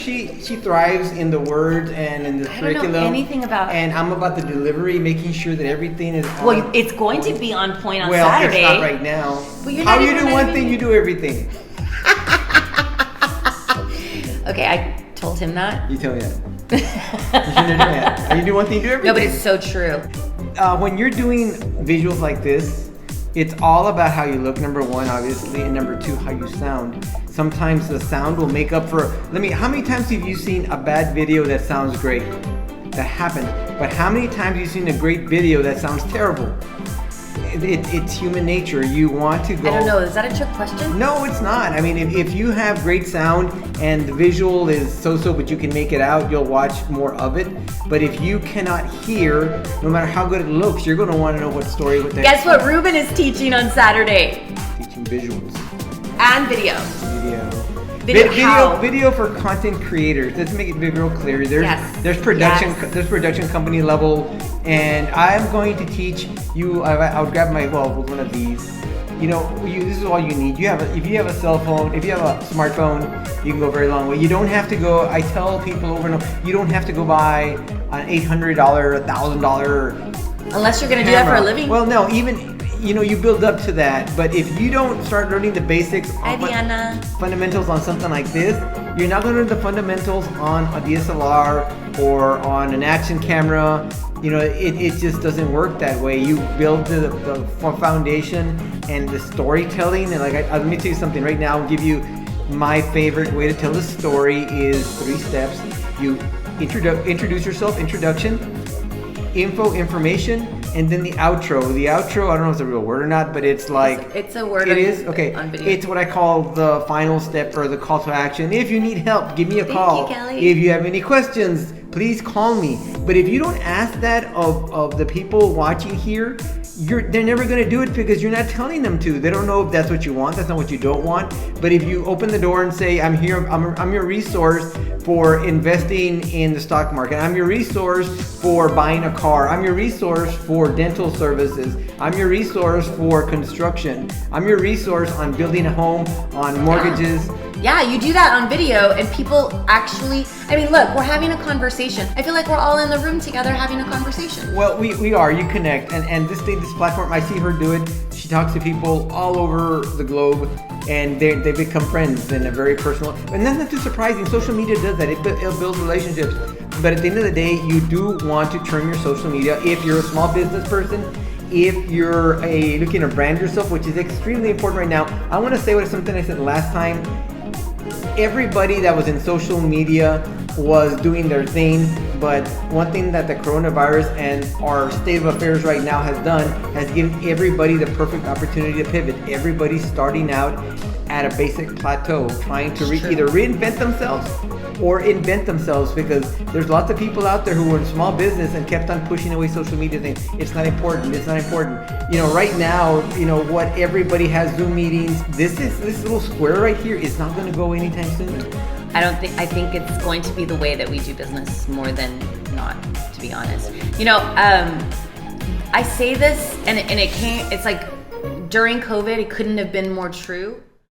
She thrives in the words and in the curriculum. I don't know anything about. And I'm about the delivery, making sure that everything is. Well, it's going to be on point on well, Saturday. Well, it's not right now. But you're How not you even do one thing, you do everything. Okay, I told him that. You tell me that. You shouldn't have done that. You do one thing, you do everything. No, but it's so true. When you're doing visuals like this, it's all about how you look, number one, obviously, and number two, how you sound. Sometimes the sound will make up for, how many times have you seen a bad video that sounds great? That happens. But how many times have you seen a great video that sounds terrible? It's human nature. You want to go. I don't know. Is that a trick question? No, it's not. I mean, if you have great sound and the visual is so-so, but you can make it out, you'll watch more of it. But if you cannot hear, no matter how good it looks, you're going to want to know what story. Guess what Ruben is teaching on Saturday? Teaching visuals. And video. Video for content creators. Let's make it real clear. There's production company level, and I'm going to teach you. I'll grab one of these. This is all you need. If you have a cell phone, if you have a smartphone, you can go a very long way. You don't have to go. I tell people over and over, you don't have to go buy an $800, $1,000. Unless you're going to do that for a living. Well, no, even. You build up to that, but if you don't start learning the basics, fundamentals on something like this, you're not going to learn the fundamentals on a DSLR or on an action camera. It just doesn't work that way. You build the foundation and the storytelling, and let me tell you something right now. I'll give you my favorite way to tell the story is 3 steps. You introduce yourself, introduction, information, and then the outro. The outro, I don't know if it's a real word or not, but it's like... It's a word. It is? Okay. On video. It's what I call the final step or the call to action. If you need help, give me a call. Thank you, Kelly. If you have any questions, please call me. But if you don't ask that of the people watching here, they're never going to do it because you're not telling them to. They don't know if that's what you want. That's not what you don't want. But if you open the door and say, I'm here, I'm your resource for investing in the stock market. I'm your resource for buying a car. I'm your resource for dental services. I'm your resource for construction. I'm your resource on building a home, on mortgages. Yeah, you do that on video and people actually, look, we're having a conversation. I feel like we're all in the room together having a conversation. Well, we are. You connect. And this platform, I see her do it. She talks to people all over the globe and they become friends in a very personal, and that's not too surprising. Social media does that. It builds relationships. But at the end of the day, you do want to turn your social media, if you're a small business person, if you're looking to brand yourself, which is extremely important right now. I want to say something I said last time. Everybody that was in social media was doing their thing, but one thing that the coronavirus and our state of affairs right now has done has given everybody the perfect opportunity to pivot. Everybody's starting out at a basic plateau, trying to either reinvent themselves or invent themselves, because there's lots of people out there who were in small business and kept on pushing away social media thing. It's not important. Right now, what everybody has Zoom meetings. This little square right here is not going to go anytime soon. I think it's going to be the way that we do business more than not, to be honest. I say this and it's like during COVID, it couldn't have been more true.